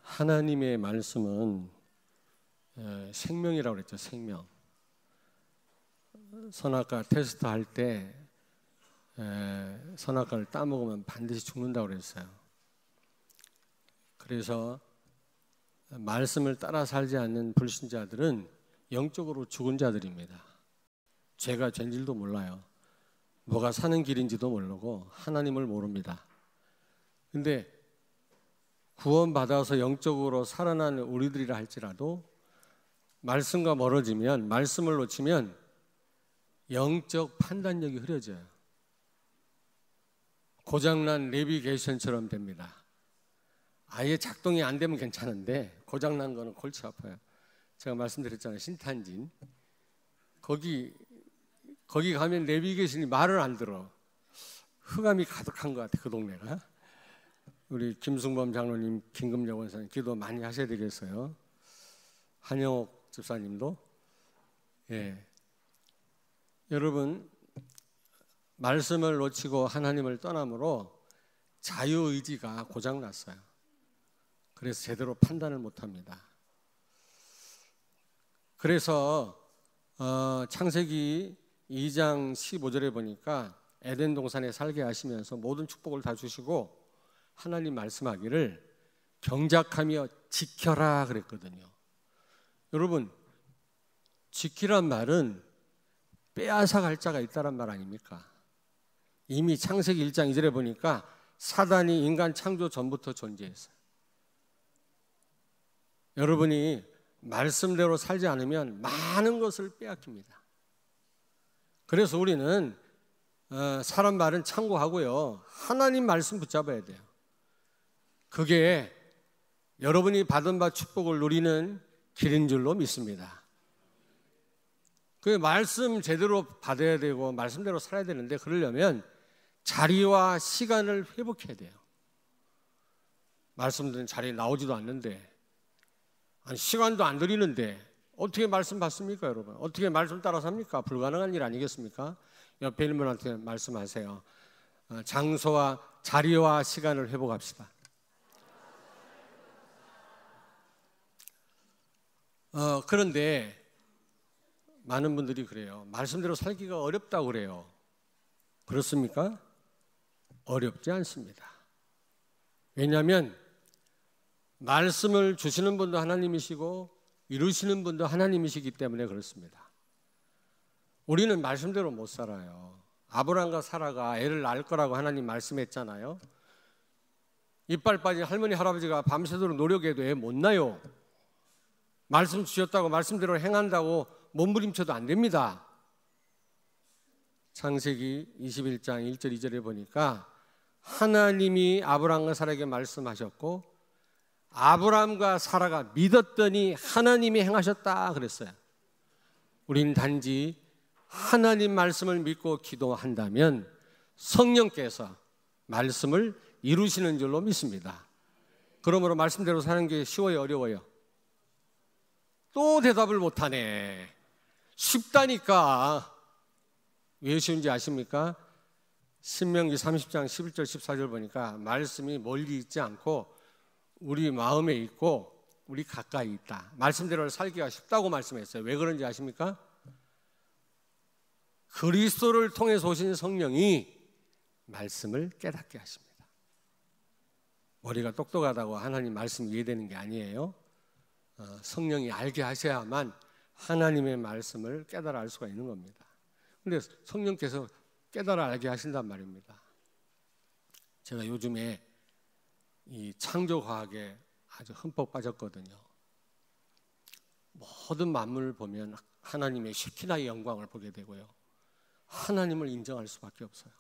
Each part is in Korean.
하나님의 말씀은 생명이라고 그랬죠. 생명. 선악과 테스트 할 때 선악과를 따먹으면 반드시 죽는다고 그랬어요. 그래서 말씀을 따라 살지 않는 불신자들은 영적으로 죽은 자들입니다. 죄가 죄인지도 몰라요. 뭐가 사는 길인지도 모르고 하나님을 모릅니다. 근데 구원받아서 영적으로 살아난 우리들이라 할지라도 말씀과 멀어지면, 말씀을 놓치면 영적 판단력이 흐려져요. 고장난 내비게이션처럼 됩니다. 아예 작동이 안 되면 괜찮은데 고장난 거는 골치 아파요. 제가 말씀드렸잖아요. 신탄진. 거기 가면 내비게이션이 말을 안 들어. 흑암이 가득한 것 같아, 그 동네가. 우리 김승범 장로님, 김금영 원사님 기도 많이 하셔야 되겠어요. 한영옥 집사님도. 예. 여러분, 말씀을 놓치고 하나님을 떠남으로 자유의지가 고장났어요. 그래서 제대로 판단을 못합니다. 그래서 창세기 2장 15절에 보니까 에덴 동산에 살게 하시면서 모든 축복을 다 주시고 하나님 말씀하기를 경작하며 지켜라 그랬거든요. 여러분, 지키란 말은 빼앗아갈 자가 있다란 말 아닙니까? 이미 창세기 1장 2절에 보니까 사단이 인간 창조 전부터 존재했어요. 여러분이 말씀대로 살지 않으면 많은 것을 빼앗깁니다. 그래서 우리는 사람 말은 참고하고요, 하나님 말씀 붙잡아야 돼요. 그게 여러분이 받은 바 축복을 누리는 길인 줄로 믿습니다. 그 말씀 제대로 받아야 되고 말씀대로 살아야 되는데, 그러려면 자리와 시간을 회복해야 돼요. 말씀 듣는 자리에 나오지도 않는데, 아니 시간도 안 드리는데 어떻게 말씀 받습니까, 여러분? 어떻게 말씀 따라 삽니까? 불가능한 일 아니겠습니까? 옆에 있는 분한테 말씀하세요. 장소와 자리와 시간을 회복합시다. 그런데 많은 분들이 그래요. 말씀대로 살기가 어렵다고 그래요. 그렇습니까? 어렵지 않습니다. 왜냐하면 말씀을 주시는 분도 하나님이시고 이루시는 분도 하나님이시기 때문에 그렇습니다. 우리는 말씀대로 못 살아요. 아브람과 사라가 애를 낳을 거라고 하나님 말씀했잖아요. 이빨 빠진 할머니 할아버지가 밤새도록 노력해도 애 못 낳아요. 말씀 주셨다고 말씀대로 행한다고 몸부림쳐도 안 됩니다. 창세기 21장 1절 2절에 보니까 하나님이 아브람과 사라에게 말씀하셨고 아브람과 사라가 믿었더니 하나님이 행하셨다 그랬어요. 우린 단지 하나님 말씀을 믿고 기도한다면 성령께서 말씀을 이루시는 줄로 믿습니다. 그러므로 말씀대로 사는 게 쉬워요, 어려워요? 또 대답을 못하네. 쉽다니까. 왜 쉬운지 아십니까? 신명기 30장 11절 14절 보니까 말씀이 멀리 있지 않고 우리 마음에 있고 우리 가까이 있다. 말씀대로 살기가 쉽다고 말씀했어요. 왜 그런지 아십니까? 그리스도를 통해서 오신 성령이 말씀을 깨닫게 하십니다. 머리가 똑똑하다고 하나님 말씀 이해되는 게 아니에요. 성령이 알게 하셔야만 하나님의 말씀을 깨달아 알 수가 있는 겁니다. 그런데 성령께서 깨달아 알게 하신단 말입니다. 제가 요즘에 이 창조과학에 아주 흠뻑 빠졌거든요. 모든 만물을 보면 하나님의 쉐키나의 영광을 보게 되고요, 하나님을 인정할 수밖에 없어요.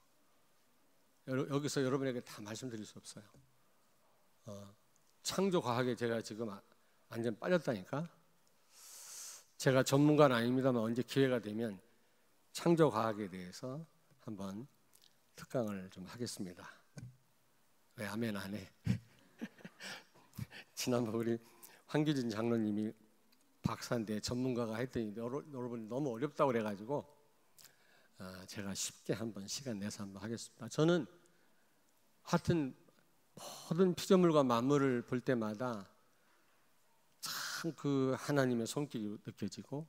여기서 여러분에게 다 말씀드릴 수 없어요. 창조과학에 제가 지금 완전 빠졌다니까. 제가 전문가는 아닙니다만 언제 기회가 되면 창조과학에 대해서 한번 특강을 좀 하겠습니다. 왜 아멘 안 해? 지난번 우리 황규진 장로님이 박사인데 전문가가 했더니 여러분 너무 어렵다고 그래가지고 제가 쉽게 한번 시간 내서 한번 하겠습니다. 저는 하여튼 모든 피조물과 만물을 볼 때마다 참 그 하나님의 손길이 느껴지고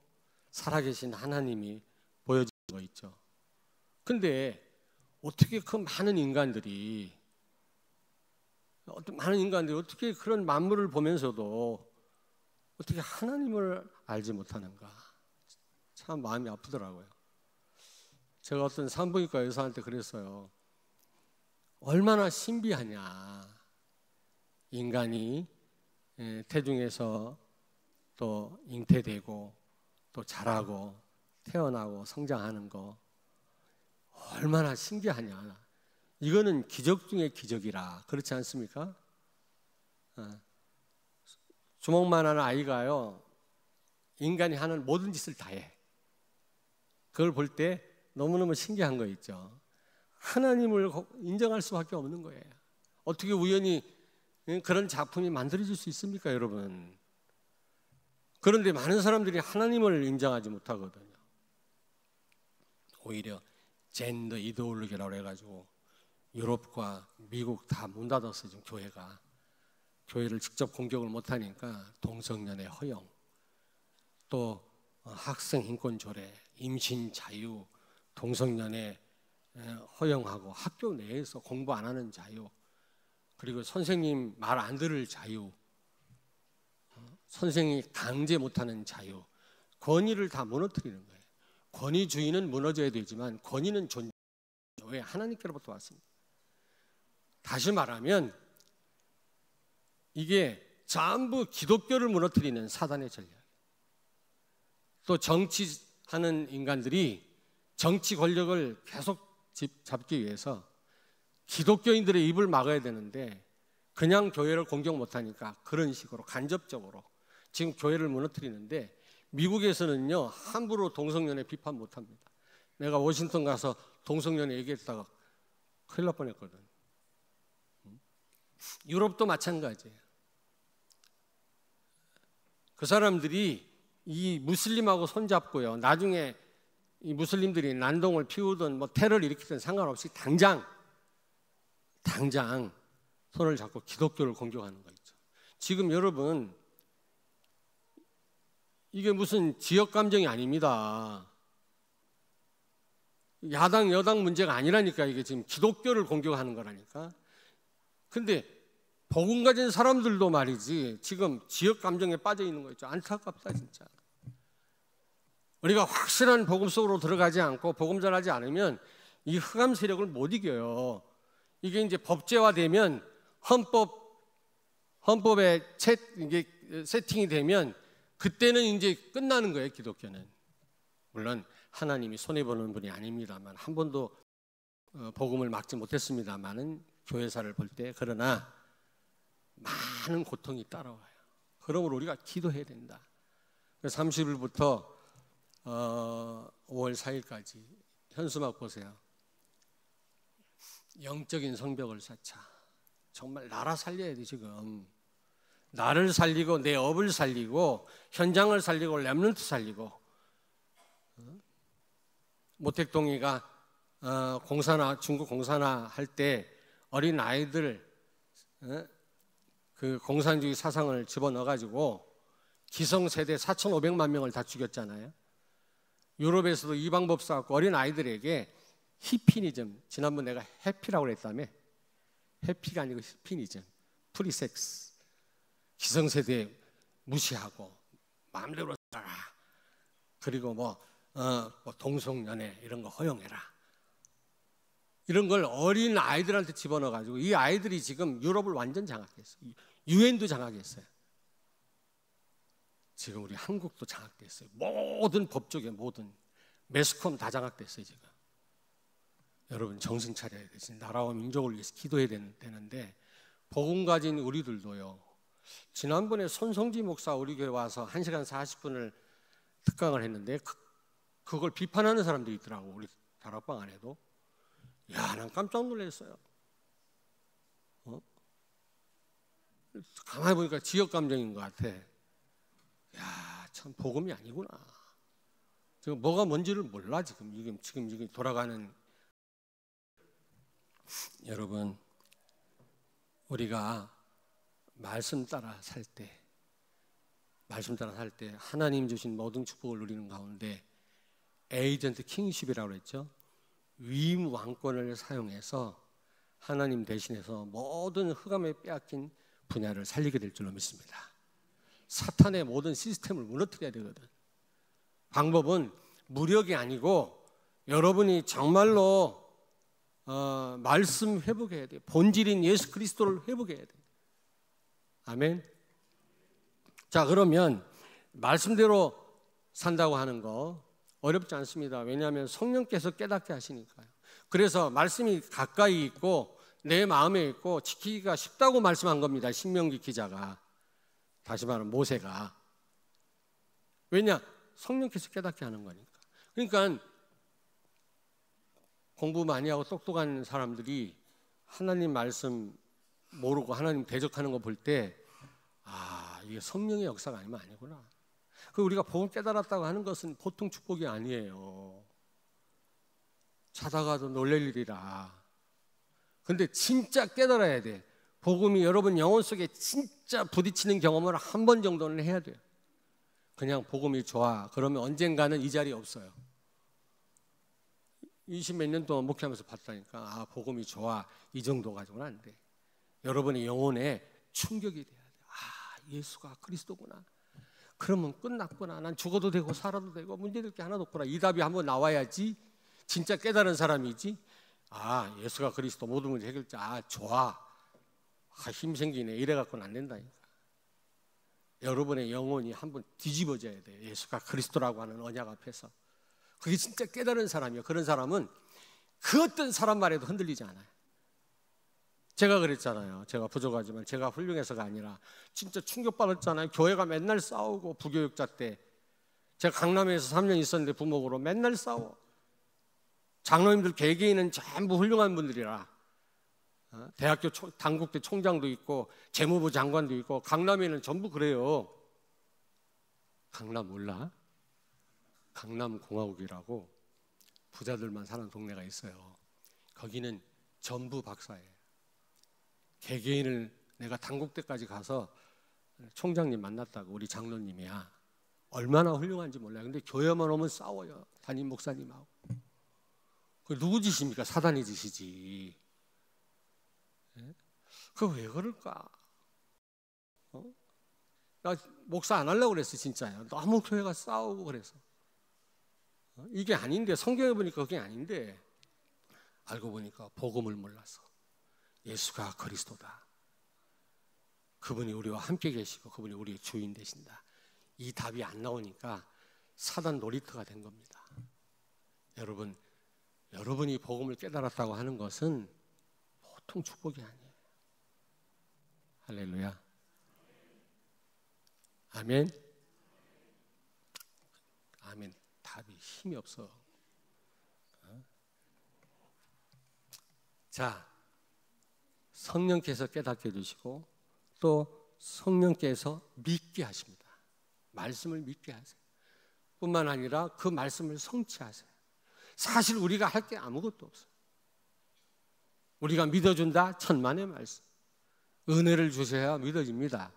살아계신 하나님이 보여지는 거 있죠. 근데 어떻게 그 많은 인간들이 어떻게 그런 만물을 보면서도 어떻게 하나님을 알지 못하는가? 참 마음이 아프더라고요. 제가 어떤 산부인과 의사한테 그랬어요. 얼마나 신비하냐. 인간이 태중에서 또 잉태되고 또 자라고 태어나고 성장하는 거 얼마나 신기하냐. 이거는 기적 중의 기적이라. 그렇지 않습니까? 주먹만한 아이가요, 인간이 하는 모든 짓을 다 해. 그걸 볼 때 너무너무 신기한 거 있죠. 하나님을 인정할 수밖에 없는 거예요. 어떻게 우연히 그런 작품이 만들어질 수 있습니까, 여러분? 그런데 많은 사람들이 하나님을 인정하지 못하거든요. 오히려 젠더 이데올로기라고 해가지고 유럽과 미국 다 문 닫았어요. 지금 교회가. 교회를 직접 공격을 못하니까 동성연애 허용, 또 학생 인권 조례, 임신 자유, 동성연애 허용하고 학교 내에서 공부 안 하는 자유, 그리고 선생님 말 안 들을 자유, 선생이 강제 못하는 자유, 권위를 다 무너뜨리는 거예요. 권위주의는 무너져야 되지만 권위는 존재. 왜? 하나님께로부터 왔습니다. 다시 말하면 이게 전부 기독교를 무너뜨리는 사단의 전략. 또 정치하는 인간들이 정치 권력을 계속 잡기 위해서 기독교인들의 입을 막아야 되는데 그냥 교회를 공격 못하니까 그런 식으로 간접적으로 지금 교회를 무너뜨리는데, 미국에서는요 함부로 동성연애 비판 못합니다. 내가 워싱턴 가서 동성연애 얘기했다가 큰일 날 뻔했거든. 유럽도 마찬가지예요. 그 사람들이 이 무슬림하고 손잡고요, 나중에 이 무슬림들이 난동을 피우든 뭐 테러를 일으키든 상관없이 당장 손을 잡고 기독교를 공격하는 거 있죠. 지금 여러분, 이게 무슨 지역 감정이 아닙니다. 야당 여당 문제가 아니라니까. 이게 지금 기독교를 공격하는 거라니까. 근데 복음 가진 사람들도 말이지 지금 지역 감정에 빠져 있는 거 있죠. 안타깝다 진짜. 우리가 확실한 복음 속으로 들어가지 않고 복음 전하지 않으면 이 흑암 세력을 못 이겨요. 이게 이제 법제화되면 헌법에 이게 세팅이 되면 그때는 이제 끝나는 거예요. 기독교는. 물론 하나님이 손해보는 분이 아닙니다만, 한 번도 복음을 막지 못했습니다만은 교회사를 볼 때. 그러나 많은 고통이 따라와요. 그러므로 우리가 기도해야 된다. 30일부터 5월 4일까지 현수막 보세요. 영적인 성벽을 쌓자. 정말 나라 살려야 돼. 지금 나를 살리고 내 업을 살리고 현장을 살리고 렘넌트 살리고. 모택동이가 중국 공산화 할 때 어린 아이들 그 공산주의 사상을 집어넣어가지고 기성세대 4,500만 명을 다 죽였잖아요. 유럽에서도 이 방법 써갖고 어린 아이들에게 히피니즘, 지난번 내가 해피라고 그랬다며. 해피가 아니고 히피니즘, 프리섹스, 기성세대 무시하고 마음대로 살아라. 그리고 뭐 동성연애 이런 거 허용해라. 이런 걸 어린 아이들한테 집어넣어가지고 이 아이들이 지금 유럽을 완전 장악했어요. 유엔도 장악했어요. 지금 우리 한국도 장악됐어요. 모든 법조계, 모든 매스컴 다 장악됐어요 지금. 여러분 정신 차려야 되지. 나라와 민족을 위해서 기도해야 되는데, 복음 가진 우리들도요. 지난번에 손성지 목사 우리 교회 와서 1시간 40분을 특강을 했는데 그걸 비판하는 사람들이 있더라고. 우리 다락방 안에도. 야, 난 깜짝 놀랐어요. 가만히 보니까 지역 감정인 것 같아. 야, 참 복음이 아니구나. 지금 뭐가 뭔지를 몰라. 지금 돌아가는. 여러분, 우리가 말씀 따라 살 때 하나님 주신 모든 축복을 누리는 가운데 에이전트 킹십이라고 그랬죠. 위임 왕권을 사용해서 하나님 대신해서 모든 흑암에 빼앗긴 분야를 살리게 될 줄로 믿습니다. 사탄의 모든 시스템을 무너뜨려야 되거든. 방법은 무력이 아니고 여러분이 정말로 말씀 회복해야 돼. 본질인 예수 그리스도를 회복해야 돼. 아멘. 자, 그러면 말씀대로 산다고 하는 거 어렵지 않습니다. 왜냐하면 성령께서 깨닫게 하시니까요. 그래서 말씀이 가까이 있고 내 마음에 있고 지키기가 쉽다고 말씀한 겁니다. 신명기 기자가. 다시 말하면 모세가. 왜냐? 성령께서 깨닫게 하는 거니까. 그러니까 공부 많이 하고 똑똑한 사람들이 하나님 말씀 모르고 하나님 대적하는 거 볼 때 이게 성령의 역사가 아니면 아니구나. 그 우리가 복음 깨달았다고 하는 것은 보통 축복이 아니에요. 자다가도 놀랄 일이라. 근데 진짜 깨달아야 돼. 복음이 여러분 영혼 속에 진짜 부딪히는 경험을 한 번 정도는 해야 돼요. 그냥 복음이 좋아. 그러면 언젠가는 이 자리에 없어요. 20몇 년 동안 목회하면서 봤다니까. 복음이 좋아. 이 정도 가지고는 안 돼. 여러분의 영혼에 충격이 돼야 돼. 예수가 그리스도구나. 그러면 끝났구나. 난 죽어도 되고 살아도 되고 문제될 게 하나도 없구나. 이 답이 한번 나와야지 진짜 깨달은 사람이지. 예수가 그리스도 모든 문제 해결자. 좋아. 힘 생기네. 이래 갖고는 안 된다니까. 여러분의 영혼이 한번 뒤집어져야 돼. 예수가 그리스도라고 하는 언약 앞에서. 그게 진짜 깨달은 사람이에요. 그런 사람은 그 어떤 사람 말에도 흔들리지 않아요. 제가 그랬잖아요. 제가 부족하지만 제가 훌륭해서가 아니라 진짜 충격받았잖아요. 교회가 맨날 싸우고 부교육자 때 제가 강남에서 3년 있었는데 부목으로 맨날 싸워. 장로님들 개개인은 전부 훌륭한 분들이라 대학교 당국대 총장도 있고 재무부 장관도 있고 강남에는 전부 그래요. 강남 몰라? 강남공화국이라고 부자들만 사는 동네가 있어요. 거기는 전부 박사예요. 개개인을 내가 당국대까지 가서 총장님 만났다고. 우리 장로님이야. 얼마나 훌륭한지 몰라요. 근데 교회만 오면 싸워요. 담임 목사님하고. 그 누구 짓입니까? 사단이 짓이지. 그거 왜 그럴까? 나 목사 안 하려고 그랬어. 진짜요. 너무 교회가 싸우고 그래서. 이게 아닌데, 성경에 보니까 그게 아닌데 알고 보니까 복음을 몰라서. 예수가 그리스도다. 그분이 우리와 함께 계시고 그분이 우리의 주인 되신다. 이 답이 안 나오니까 사단 놀이터가 된 겁니다. 여러분이 복음을 깨달았다고 하는 것은 보통 축복이 아니에요. 할렐루야. 아멘. 아멘. 답이 힘이 없어. 자, 성령께서 깨닫게 해주시고 또 성령께서 믿게 하십니다. 말씀을 믿게 하세요. 뿐만 아니라 그 말씀을 성취하세요. 사실 우리가 할 게 아무것도 없어요. 우리가 믿어준다? 천만의 말씀. 은혜를 주셔야 믿어집니다.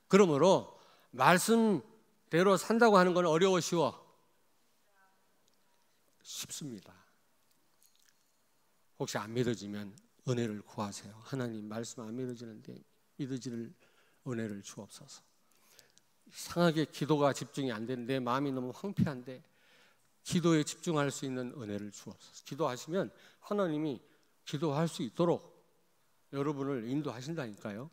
그러므로 말씀대로 산다고 하는 건 어려워 쉬워? 쉽습니다. 혹시 안 믿어지면 은혜를 구하세요. 하나님 말씀 안 믿어지는데 믿어지는 은혜를 주옵소서. 이상하게 기도가 집중이 안 되는데 마음이 너무 황폐한데 기도에 집중할 수 있는 은혜를 주옵소서. 기도하시면 하나님이 기도할 수 있도록 여러분을 인도하신다니까요.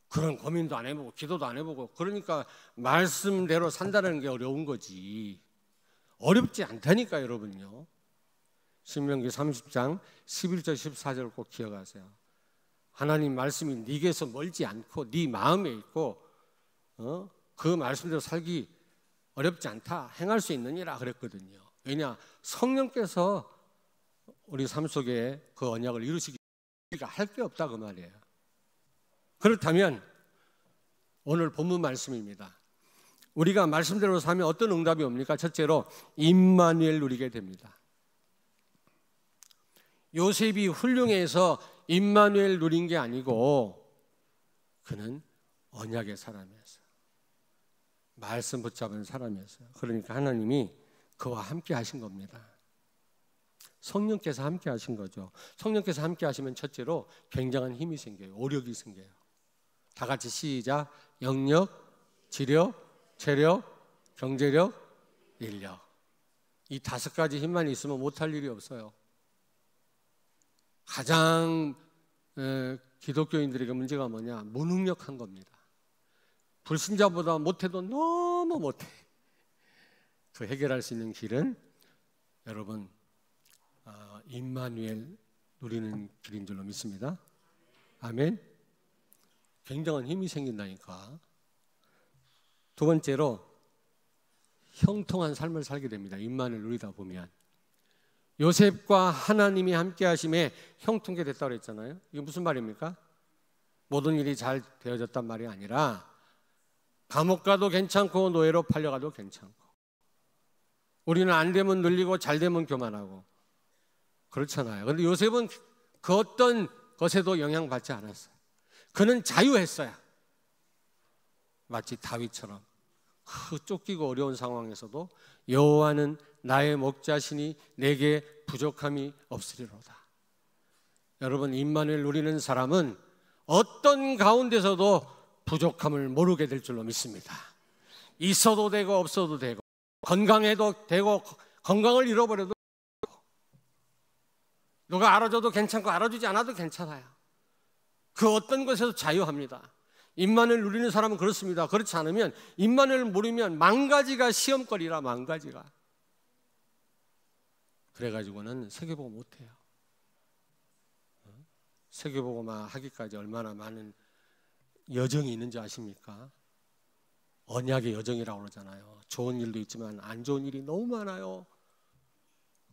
그런 고민도 안 해보고 기도도 안 해보고 그러니까 말씀대로 산다는 게 어려운 거지. 어렵지 않다니까 여러분요. 신명기 30장 11절 14절을 꼭 기억하세요. 하나님 말씀이 네게서 멀지 않고 네 마음에 있고 그 말씀대로 살기 어렵지 않다. 행할 수 있느니라 그랬거든요. 왜냐? 성령께서 우리 삶 속에 그 언약을 이루시기 우리가 할 게 없다 그 말이에요. 그렇다면 오늘 본문 말씀입니다. 우리가 말씀대로 살면 어떤 응답이 옵니까? 첫째로 임마누엘 누리게 됩니다. 요셉이 훌륭해서 임마누엘 누린 게 아니고 그는 언약의 사람이었어요. 말씀 붙잡은 사람이었어요. 그러니까 하나님이 그와 함께 하신 겁니다. 성령께서 함께 하신 거죠. 성령께서 함께 하시면 첫째로 굉장한 힘이 생겨요. 오력이 생겨요. 다 같이 시작. 영력, 지력, 체력, 경제력, 인력. 이 5가지 힘만 있으면 못할 일이 없어요. 가장 기독교인들에게 문제가 뭐냐? 무능력한 겁니다. 불신자보다 못해도 너무 못해. 그 해결할 수 있는 길은 여러분 임마누엘 누리는 길인 줄로 믿습니다. 아멘. 굉장한 힘이 생긴다니까. 두 번째로 형통한 삶을 살게 됩니다. 임마누엘 누리다 보면 요셉과 하나님이 함께 하심에 형통하게 됐다고 그랬잖아요. 이게 무슨 말입니까? 모든 일이 잘 되어졌단 말이 아니라 감옥 가도 괜찮고 노예로 팔려가도 괜찮고 우리는 안 되면 늘리고 잘 되면 교만하고 그렇잖아요. 그런데 요셉은 그 어떤 것에도 영향받지 않았어요. 그는 자유했어요. 마치 다윗처럼 그 쫓기고 어려운 상황에서도 여호와는 나의 목자시니 내게 부족함이 없으리로다. 여러분, 임마누엘 누리는 사람은 어떤 가운데서도 부족함을 모르게 될 줄로 믿습니다. 있어도 되고 없어도 되고 건강해도 되고 건강을 잃어버려도 되고 누가 알아줘도 괜찮고 알아주지 않아도 괜찮아요. 그 어떤 것에서 자유합니다. 임마누엘 누리는 사람은 그렇습니다. 그렇지 않으면 임마누엘을 모르면 만가지가 시험거리라. 만가지가. 그래가지고는 세계보고 못해요. 세계보고만 하기까지 얼마나 많은 여정이 있는지 아십니까? 언약의 여정이라고 그러잖아요. 좋은 일도 있지만 안 좋은 일이 너무 많아요.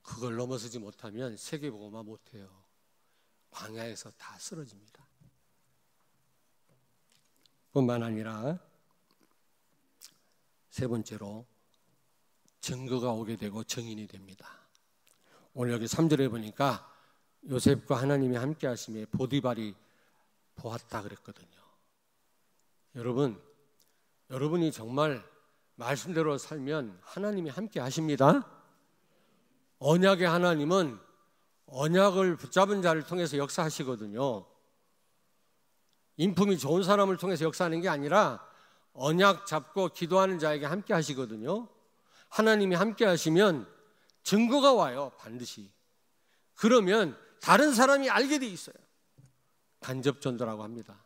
그걸 넘어서지 못하면 세계보고만 못해요. 광야에서 다 쓰러집니다. 뿐만 아니라 세 번째로 증거가 오게 되고 증인이 됩니다. 오늘 여기 3절에 보니까 요셉과 하나님이 함께 하심에 보디발이 보았다 그랬거든요. 여러분이 정말 말씀대로 살면 하나님이 함께 하십니다. 언약의 하나님은 언약을 붙잡은 자를 통해서 역사하시거든요. 인품이 좋은 사람을 통해서 역사하는 게 아니라 언약 잡고 기도하는 자에게 함께 하시거든요. 하나님이 함께 하시면 증거가 와요. 반드시. 그러면 다른 사람이 알게 돼 있어요. 간접 전도라고 합니다.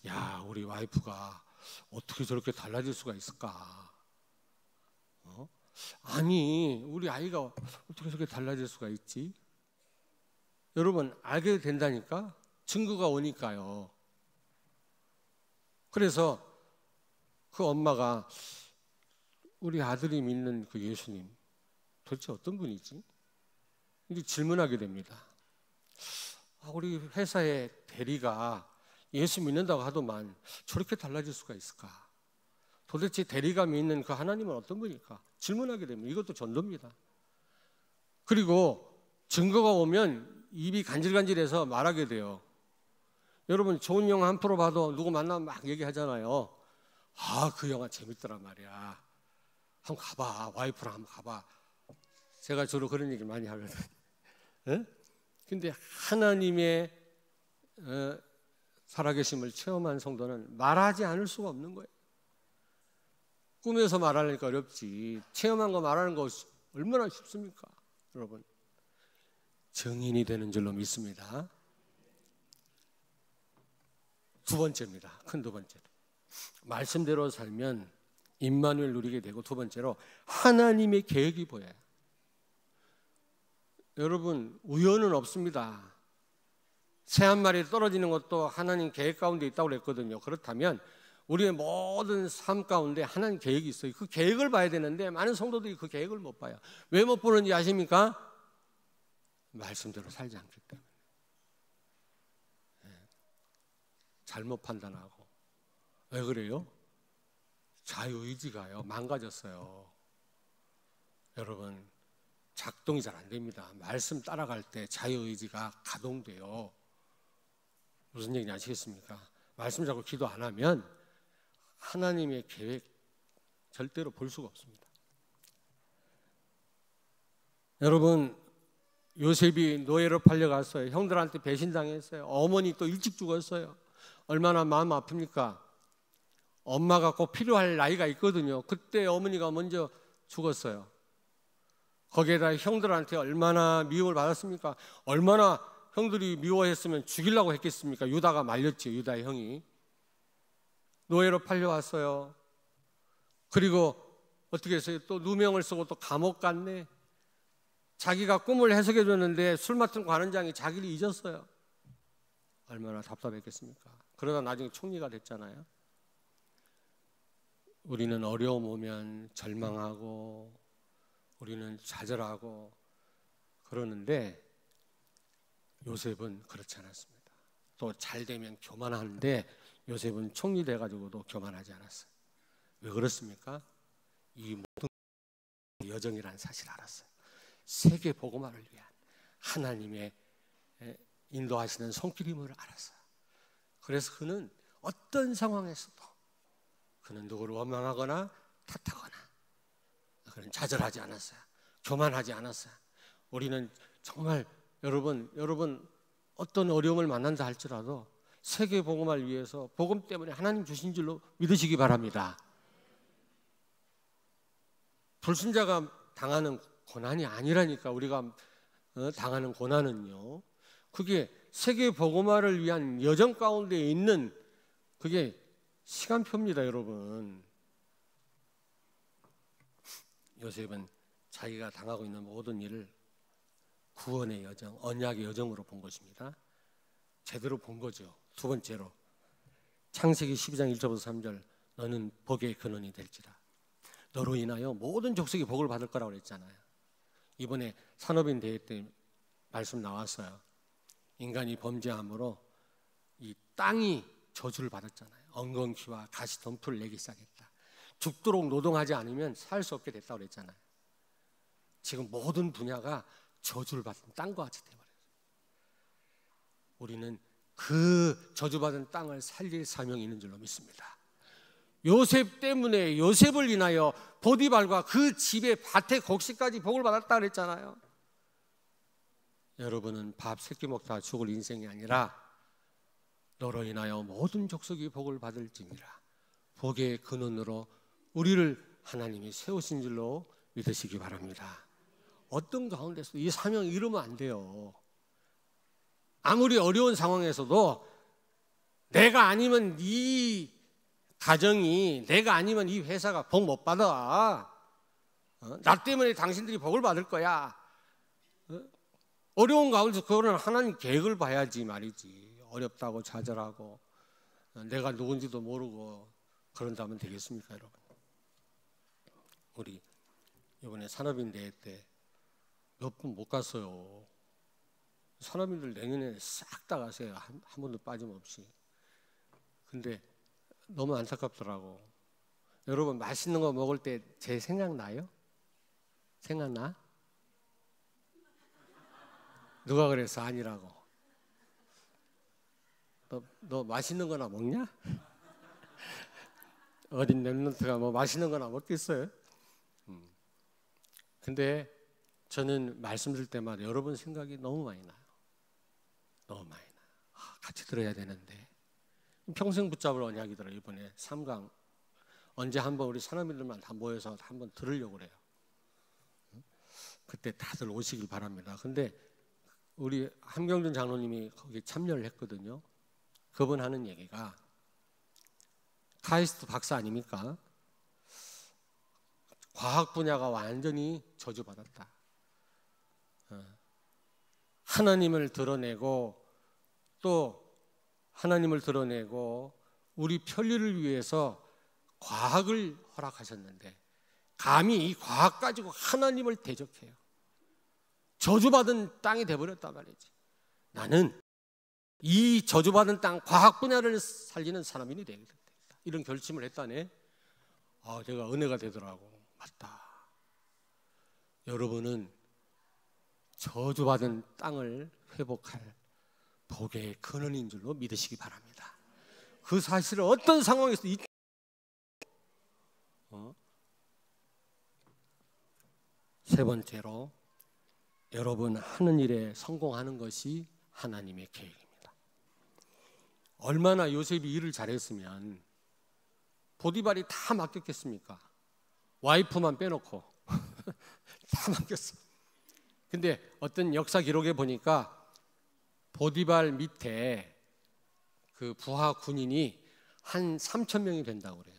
야, 우리 와이프가 어떻게 저렇게 달라질 수가 있을까? 아니, 우리 아이가 어떻게 저렇게 달라질 수가 있지? 여러분, 알게 된다니까? 증거가 오니까요. 그래서 그 엄마가 우리 아들이 믿는 그 예수님 도대체 어떤 분이지? 이제 질문하게 됩니다. 우리 회사의 대리가 예수 믿는다고 하더만 저렇게 달라질 수가 있을까? 도대체 대리가 믿는 그 하나님은 어떤 분일까? 질문하게 됩니다. 이것도 전도입니다. 그리고 증거가 오면 입이 간질간질해서 말하게 돼요. 여러분, 좋은 영화 한 프로 봐도 누구 만나면 막 얘기하잖아요. 그 영화 재밌더란 말이야. 한번 가봐. 와이프랑 한번 가봐. 제가 주로 그런 얘기를 많이 하거든요. 근데 하나님의 살아계심을 체험한 성도는 말하지 않을 수가 없는 거예요. 꿈에서 말하려니까 어렵지. 체험한 거 말하는 거 얼마나 쉽습니까? 여러분, 증인이 되는 줄로 믿습니다. 두 번째입니다. 큰 두 번째. 말씀대로 살면 임마누엘 누리게 되고, 두 번째로 하나님의 계획이 보여요. 여러분, 우연은 없습니다. 새 한 마리 떨어지는 것도 하나님 계획 가운데 있다고 그랬거든요. 그렇다면 우리의 모든 삶 가운데 하나님 계획이 있어요. 그 계획을 봐야 되는데 많은 성도들이 그 계획을 못 봐요. 왜 못 보는지 아십니까? 말씀대로 살지 않기 때문에. 잘못 판단하고. 왜 그래요? 자유의지가요 망가졌어요. 여러분, 작동이 잘 안 됩니다. 말씀 따라갈 때 자유의지가 가동돼요. 무슨 얘기인지 아시겠습니까? 말씀 잡고 기도 안 하면 하나님의 계획 절대로 볼 수가 없습니다. 여러분, 요셉이 노예로 팔려갔어요. 형들한테 배신당했어요. 어머니 또 일찍 죽었어요. 얼마나 마음 아픕니까? 엄마가 꼭 필요할 나이가 있거든요. 그때 어머니가 먼저 죽었어요. 거기에다 형들한테 얼마나 미움을 받았습니까? 얼마나 형들이 미워했으면 죽이려고 했겠습니까? 유다가 말렸죠. 유다의 형이. 노예로 팔려왔어요. 그리고 어떻게 했어요? 또 누명을 쓰고 또 감옥 갔네. 자기가 꿈을 해석해 줬는데 술 맡은 관원장이 자기를 잊었어요. 얼마나 답답했겠습니까? 그러다 나중에 총리가 됐잖아요. 우리는 어려움 오면 절망하고 우리는 좌절하고 그러는데 요셉은 그렇지 않았습니다. 또 잘 되면 교만하는데 요셉은 총리 돼가지고도 교만하지 않았어요. 왜 그렇습니까? 이 모든 여정이라는 사실을 알았어요. 세계 복음화를 위한 하나님의 인도하시는 손길임을 알았어요. 그래서 그는 어떤 상황에서도 그는 누구를 원망하거나 탓하거나 그는 좌절하지 않았어요. 교만하지 않았어요. 우리는 정말 여러분 어떤 어려움을 만난다 할지라도 세계 복음화를 위해서 복음 때문에 하나님 주신 줄로 믿으시기 바랍니다. 불신자가 당하는 고난이 아니라니까. 우리가 당하는 고난은요, 그게 세계 복음화를 위한 여정 가운데 있는 그게 시간표입니다. 여러분, 요셉은 자기가 당하고 있는 모든 일을 구원의 여정, 언약의 여정으로 본 것입니다. 제대로 본 거죠. 두 번째로 창세기 12장 1절부터 3절, 너는 복의 근원이 될지라. 너로 인하여 모든 족속이 복을 받을 거라고 그랬잖아요. 이번에 산업인 대회 때 말씀 나왔어요. 인간이 범죄함으로 이 땅이 저주를 받았잖아요. 엉겅퀴와 가시덤불을 내기 시작했다. 죽도록 노동하지 않으면 살 수 없게 됐다고 그랬잖아요. 지금 모든 분야가 저주를 받은 땅과 같이 돼버렸어요. 우리는 그 저주받은 땅을 살릴 사명이 있는 줄로 믿습니다. 요셉 때문에, 요셉을 인하여 보디발과 그 집의 밭의 곡식까지 복을 받았다 그랬잖아요. 여러분은 밥 세끼 먹다 죽을 인생이 아니라 너로 인하여 모든 족속이 복을 받을지니라. 복의 근원으로 우리를 하나님이 세우신 줄로 믿으시기 바랍니다. 어떤 가운데서도 이 사명 이루면 안 돼요. 아무리 어려운 상황에서도 내가 아니면 이 가정이, 내가 아니면 이 회사가 복 못 받아. 나 때문에 당신들이 복을 받을 거야. 어려운 가운데서 그거는 하나님 계획을 봐야지 말이지. 어렵다고 좌절하고 내가 누군지도 모르고 그런다면 되겠습니까, 여러분? 우리 이번에 산업인 대회 때 몇 분 못 갔어요. 산업인들 내년에 싹 다 가세요. 한 번도 빠짐없이. 근데 너무 안타깝더라고. 여러분, 맛있는 거 먹을 때 제 생각나요? 생각나? 누가 그랬어? 아니라고. 너 맛있는 거나 먹냐? 어린 랩런트가 뭐 맛있는 거나 먹겠어요? 근데 저는 말씀 드릴 때마다 여러분 생각이 너무 많이 나요. 너무 많이 나요. 같이 들어야 되는데. 평생 붙잡을 언약이더라고요. 이번에 3강 언제 한번 우리 사람들만 다 모여서 한번 들으려고 그래요. 그때 다들 오시길 바랍니다. 근데 우리 함경준 장로님이 거기 참여를 했거든요. 그분 하는 얘기가 카이스트 박사 아닙니까? 과학 분야가 완전히 저주받았다. 하나님을 드러내고 또 하나님을 드러내고 우리 편리를 위해서 과학을 허락하셨는데 감히 이 과학 가지고 하나님을 대적해요. 저주받은 땅이 돼버렸단 말이지. 나는 이 저주받은 땅 과학 분야를 살리는 사람이 되겠다. 이런 결심을 했다네. 제가 은혜가 되더라고. 맞다. 여러분은 저주받은 땅을 회복할 복의 근원인 줄로 믿으시기 바랍니다. 그 사실을 어떤 상황에서 세 번째로, 여러분 하는 일에 성공하는 것이 하나님의 계획입니다. 얼마나 요셉이 일을 잘했으면 보디발이 다 맡겼겠습니까? 와이프만 빼놓고 다 맡겼어. 근데 어떤 역사 기록에 보니까 보디발 밑에 그 부하 군인이 한 3,000명이 된다고 그래요.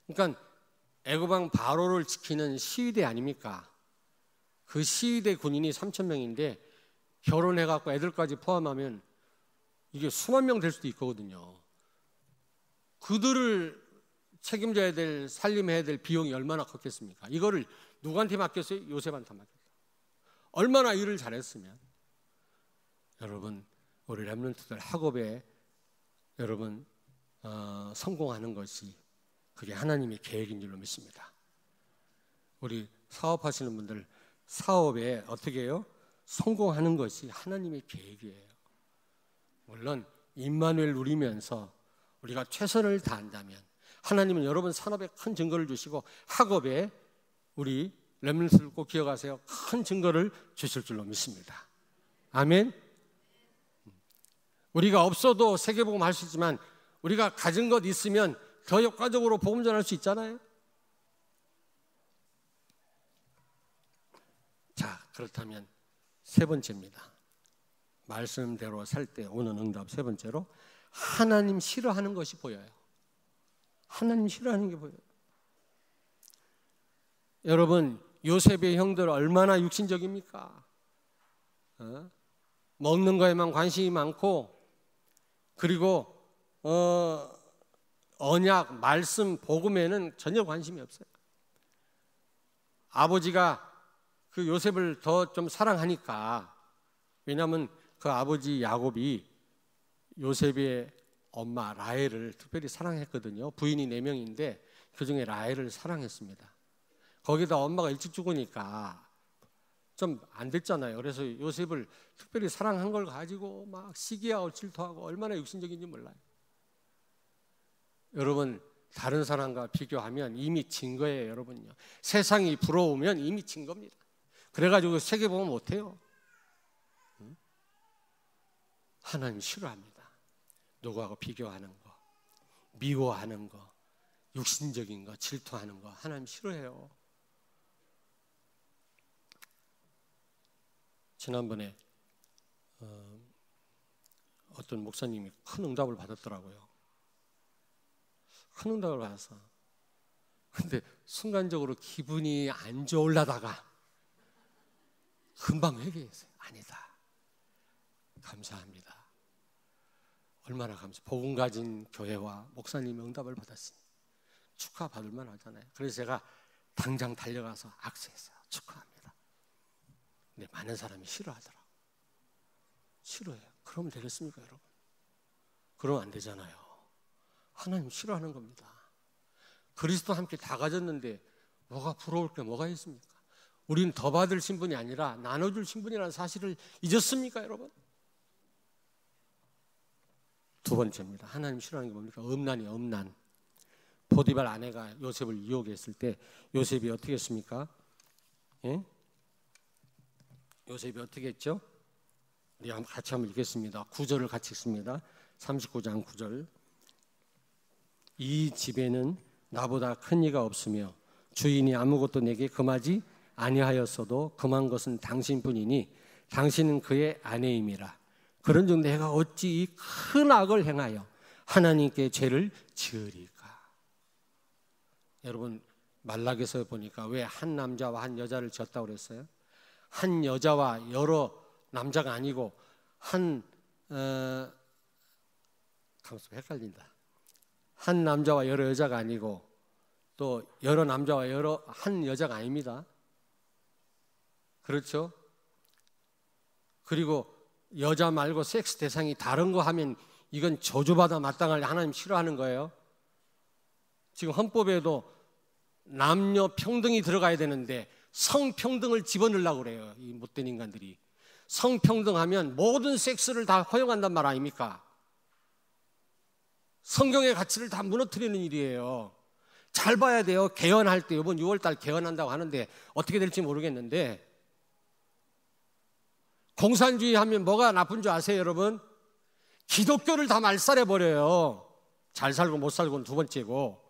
그러니까 애굽 왕 바로를 지키는 시위대 아닙니까? 그 시위대 군인이 3,000명인데 결혼해갖고 애들까지 포함하면 이게 수만 명 될 수도 있거든요. 그들을 책임져야 될, 살림해야 될 비용이 얼마나 컸겠습니까? 이거를 누구한테 맡겼어요? 요셉한테 맡겼어요. 얼마나 일을 잘했으면. 여러분, 우리 렘넌트들 학업에 여러분 성공하는 것이 그게 하나님의 계획인 줄로 믿습니다. 우리 사업하시는 분들 사업에 어떻게 해요? 성공하는 것이 하나님의 계획이에요. 물론 임마누엘 누리면서 우리가 최선을 다한다면 하나님은 여러분 산업에 큰 증거를 주시고 학업에 우리 렘넌트들 꼭 기억하세요. 큰 증거를 주실 줄로 믿습니다. 아멘. 우리가 없어도 세계복음 할 수 있지만 우리가 가진 것 있으면 더 효과적으로 복음 전할 수 있잖아요. 자, 그렇다면 세 번째입니다. 말씀대로 살 때 오는 응답 세 번째로, 하나님 싫어하는 것이 보여요. 하나님 싫어하는 게 보여요. 여러분, 요셉의 형들 얼마나 육신적입니까? 먹는 거에만 관심이 많고, 그리고 언약, 말씀, 복음에는 전혀 관심이 없어요. 아버지가 그 요셉을 더 좀 사랑하니까, 왜냐하면 그 아버지 야곱이 요셉의 엄마 라헬을 특별히 사랑했거든요. 부인이 4명인데 그 중에 라헬을 사랑했습니다. 거기다 엄마가 일찍 죽으니까 좀 안 됐잖아요. 그래서 요셉을 특별히 사랑한 걸 가지고 막 시기하고 질투하고 얼마나 육신적인지 몰라요. 여러분, 다른 사람과 비교하면 이미 진 거예요. 여러분요, 세상이 부러우면 이미 진 겁니다. 그래가지고 세계복음 못해요. 하나님 싫어합니다. 누구하고 비교하는 거, 미워하는 거, 육신적인 거, 질투하는 거 하나님 싫어해요. 지난번에 어떤 목사님이 큰 응답을 받았더라고요. 큰 응답을 받았어. 근데 순간적으로 기분이 안 좋으려다가 금방 회개했어요. 아니다. 감사합니다. 얼마나 감사. 복음 가진 교회와 목사님의 응답을 받았으니 축하받을 만하잖아요. 그래서 제가 당장 달려가서 악수했어요. 축하합니다. 근데 많은 사람이 싫어하더라고요. 싫어해요. 그러면 되겠습니까, 여러분? 그러면 안 되잖아요. 하나님 싫어하는 겁니다. 그리스도 함께 다 가졌는데 뭐가 부러울 게 뭐가 있습니까? 우리는 더 받을 신분이 아니라 나눠줄 신분이라는 사실을 잊었습니까, 여러분? 두 번째입니다. 하나님 싫어하는 게 뭡니까? 음란이에요. 음란. 보디발 아내가 요셉을 유혹했을 때 요셉이 어떻게 했습니까? 예? 요셉이 어떻게 했죠? 우리 같이 한번 읽겠습니다. 9절을 같이 읽습니다. 39장 9절. 이 집에는 나보다 큰 이가 없으며 주인이 아무것도 내게 금하지 아니하였어도 금한 것은 당신뿐이니 당신은 그의 아내임이라. 그런즉 내가 어찌 이 큰 악을 행하여 하나님께 죄를 지으리까. 여러분, 말락에서 보니까 왜 한 남자와 한 여자를 지었다고 그랬어요? 한 여자와 여러 남자가 아니고 헷갈린다. 한 남자와 여러 여자가 아니고 또 여러 남자와 한 여자가 아닙니다. 그렇죠? 그리고 여자 말고 섹스 대상이 다른 거 하면 이건 저주받아 마땅할 하나님 싫어하는 거예요. 지금 헌법에도 남녀 평등이 들어가야 되는데 성평등을 집어넣으려고 그래요. 이 못된 인간들이. 성평등하면 모든 섹스를 다 허용한단 말 아닙니까? 성경의 가치를 다 무너뜨리는 일이에요. 잘 봐야 돼요. 개헌할 때 이번 6월달 개헌한다고 하는데 어떻게 될지 모르겠는데, 공산주의 하면 뭐가 나쁜 줄 아세요, 여러분? 기독교를 다 말살해버려요. 잘 살고 못 살고는 두 번째고.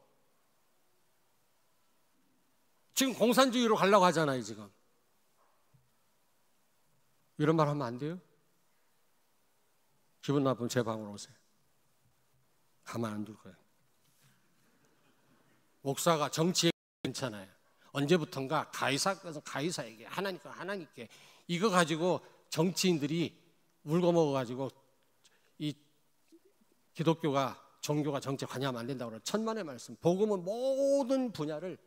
지금 공산주의로 가려고 하잖아요, 지금. 이런 말 하면 안 돼요? 기분 나쁘면 제 방으로 오세요. 가만 안 둘 거예요. 목사가 정치에 괜찮아요. 언제부턴가 가이사에게, 하나님께 이거 가지고 정치인들이 울고 먹어가지고 이 기독교가, 종교가 정치에 관여하면 안 된다고 그러는 천만의 말씀. 복음은 모든 분야를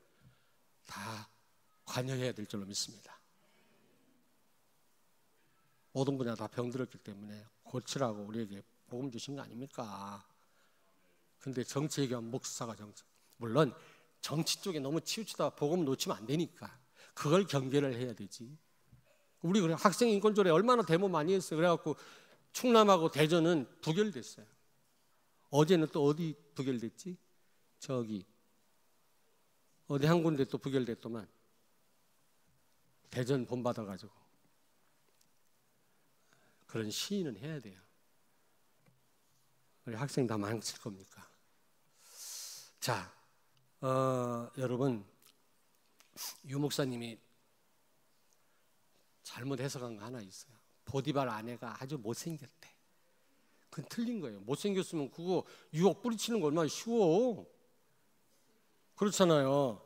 다 관여해야 될 줄로 믿습니다. 모든 분야 다 병들었기 때문에 고치라고 우리에게 복음 주신 거 아닙니까? 근데 정치 얘기하면 목사가 물론 정치 쪽에 너무 치우치다가 복음 놓치면 안 되니까 그걸 경계를 해야 되지. 우리 그래 학생 인권조례 얼마나 데모 많이 했어요. 그래갖고 충남하고 대전은 부결됐어요. 어제는 또 어디 부결됐지? 저기 어디 한 군데 또 부결됐더만. 대전 본받아가지고. 그런 시위는 해야 돼요. 우리 학생 다 망칠 겁니까? 자, 여러분, 유 목사님이 잘못 해석한 거 하나 있어요. 보디발 아내가 아주 못생겼대. 그건 틀린 거예요. 못생겼으면 그거 유혹 뿌리치는 거 얼마나 쉬워. 그렇잖아요.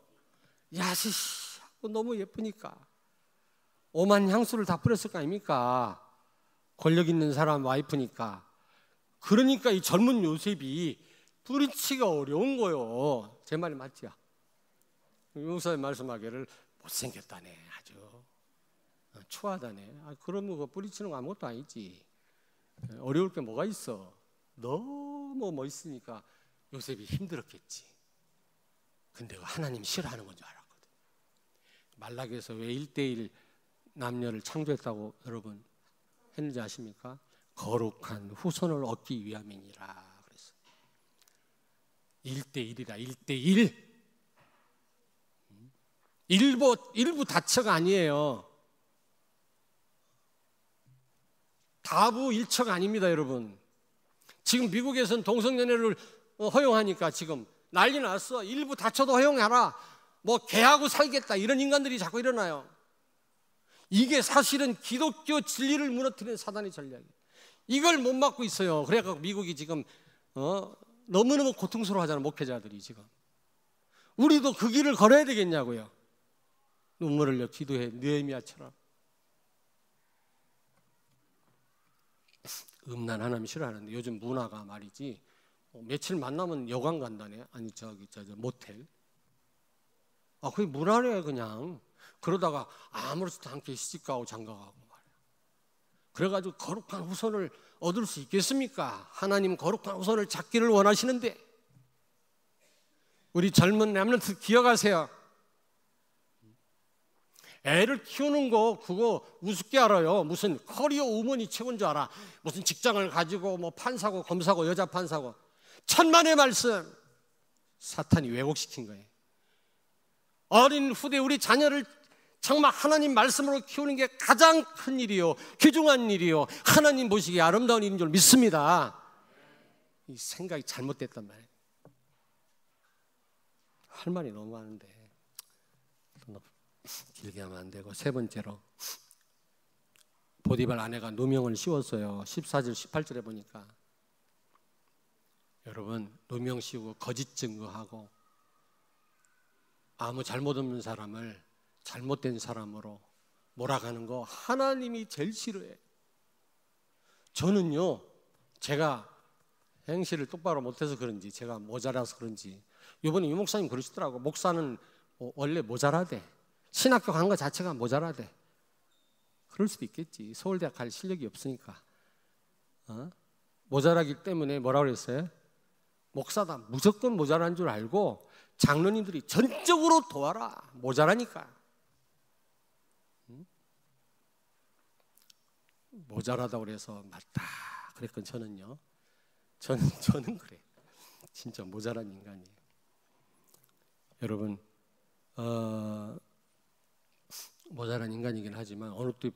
야시시 너무 예쁘니까 오만 향수를 다 뿌렸을 거 아닙니까? 권력 있는 사람 와이프니까. 그러니까 이 젊은 요셉이 뿌리치기가 어려운 거예요. 제 말이 맞죠? 용사님 말씀하기를 못생겼다네, 아주 추하다네. 그러면 그 뿌리치는 거 아무것도 아니지. 어려울 게 뭐가 있어. 너무 멋있으니까 요셉이 힘들었겠지. 근데 하나님 싫어하는 건 줄 알았거든. 말라기에서 왜 1대1 남녀를 창조했다고 여러분 했는지 아십니까? 거룩한 후손을 얻기 위함이니라 그랬어요. 1대1이라. 1대1. 일부 다처가 아니에요. 다부 일처가 아닙니다, 여러분. 지금 미국에서는 동성연애를 허용하니까 지금 난리 났어. 일부 다처도 허용하라. 뭐 개하고 살겠다. 이런 인간들이 자꾸 일어나요. 이게 사실은 기독교 진리를 무너뜨리는 사단의 전략이에요. 이걸 못 막고 있어요. 그래서 미국이 지금 너무너무 고통스러워하잖아요. 목회자들이 지금. 우리도 그 길을 걸어야 되겠냐고요. 눈물을 흘려 기도해. 느헤미야처럼. 음란 하나님 싫어하는데 요즘 문화가 말이지 며칠 만나면 여관 간다네. 아니 저 모텔. 그게 문화래 그냥. 그러다가 아무렇지도 않게 시집가고 장가가고 말이야. 그래가지고 거룩한 후손을 얻을 수 있겠습니까? 하나님 거룩한 후손을 찾기를 원하시는데. 우리 젊은 렘넌트 기억하세요. 애를 키우는 거 그거 우습게 알아요. 무슨 커리어 우먼이 최고인 줄 알아. 무슨 직장을 가지고 뭐 판사고 검사고 여자 판사고. 천만의 말씀. 사탄이 왜곡시킨 거예요. 어린 후대 우리 자녀를 정말 하나님 말씀으로 키우는 게 가장 큰 일이요, 귀중한 일이요, 하나님 보시기에 아름다운 일인 줄 믿습니다. 이 생각이 잘못됐단 말이에요. 할 말이 너무 많은데 길게 하면 안 되고. 세 번째로 보디발 아내가 누명을 씌웠어요. 14절 18절에 보니까. 여러분, 누명 씌우고 거짓 증거하고 아무 잘못 없는 사람을 잘못된 사람으로 몰아가는 거 하나님이 제일 싫어해요. 저는요, 제가 행실을 똑바로 못해서 그런지, 제가 모자라서 그런지, 이번에 유 목사님 그러시더라고. 목사는 원래 모자라대. 신학교 간 거 자체가 모자라대. 그럴 수도 있겠지. 서울대학 갈 실력이 없으니까. 모자라기 때문에 뭐라고 그랬어요? 목사다 무조건 모자란 줄 알고 장로님들이 전적으로 도와라. 모자라니까. 모자라다고 그래서 맞다 그랬건 저는요. 저는 그래요. 진짜 모자란 인간이에요. 여러분 모자란 인간이긴 하지만 어느 때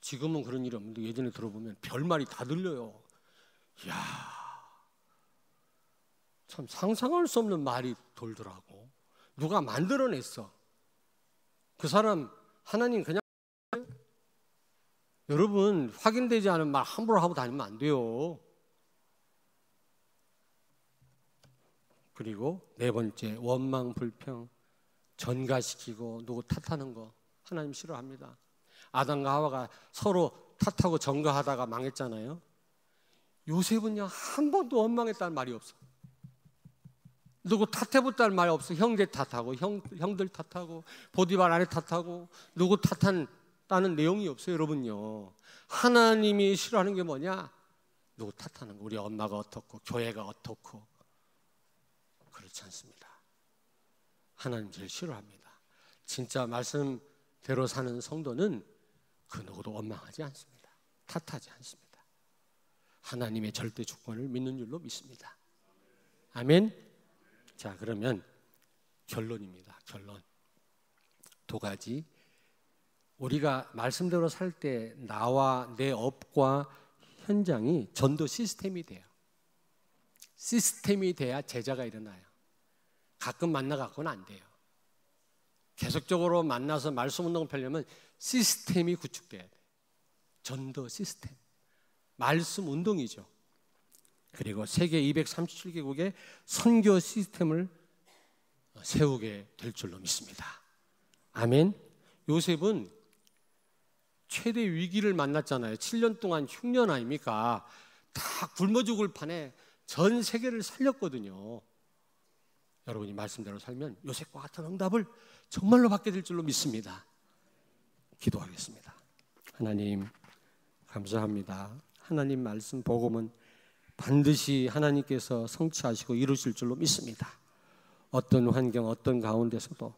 지금은 그런 일이 없는데 예전에 들어보면 별말이 다 들려요. 이야, 참 상상할 수 없는 말이 돌더라고. 누가 만들어냈어. 그 사람 하나님 그냥. 여러분 확인되지 않은 말 함부로 하고 다니면 안 돼요. 그리고 네 번째, 원망 불평, 전가시키고 누구 탓하는 거 하나님 싫어합니다. 아담과 하와가 서로 탓하고 전가하다가 망했잖아요. 요셉은요 한 번도 원망했다는 말이 없어. 누구 탓해봤다는 말이 없어. 형제 탓하고 형들 탓하고 보디발 아내 탓하고 누구 탓한다는 내용이 없어요. 여러분요, 하나님이 싫어하는 게 뭐냐? 누구 탓하는 거. 우리 엄마가 어떻고 교회가 어떻고. 그렇지 않습니다. 하나님 제일 싫어합니다. 진짜 말씀대로 사는 성도는 그 누구도 원망하지 않습니다. 탓하지 않습니다. 하나님의 절대 주권을 믿는 줄로 믿습니다. 아멘. 자, 그러면 결론입니다. 결론. 두 가지. 우리가 말씀대로 살 때 나와 내 업과 현장이 전도 시스템이 돼요. 시스템이 돼야 제자가 일어나요. 가끔 만나갖고는 안 돼요. 계속적으로 만나서 말씀 운동을 펴려면 시스템이 구축돼야 돼요. 전도 시스템. 말씀 운동이죠. 그리고 세계 237개국의 선교 시스템을 세우게 될 줄로 믿습니다. 아멘. 요셉은 최대 위기를 만났잖아요. 7년 동안 흉년 아닙니까? 다 굶어 죽을 판에 전 세계를 살렸거든요. 여러분이 말씀대로 살면 요셉과 같은 응답을 정말로 받게 될 줄로 믿습니다. 기도하겠습니다. 하나님 감사합니다. 하나님 말씀 복음은 반드시 하나님께서 성취하시고 이루실 줄로 믿습니다. 어떤 환경, 어떤 가운데서도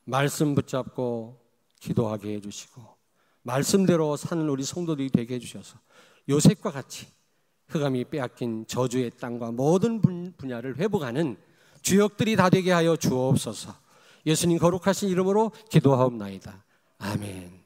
말씀 붙잡고 기도하게 해주시고 말씀대로 사는 우리 성도들이 되게 해주셔서 요셉과 같이 흑암이 빼앗긴 저주의 땅과 모든 분야를 회복하는 주역들이 다 되게 하여 주옵소서. 예수님 거룩하신 이름으로 기도하옵나이다. 아멘.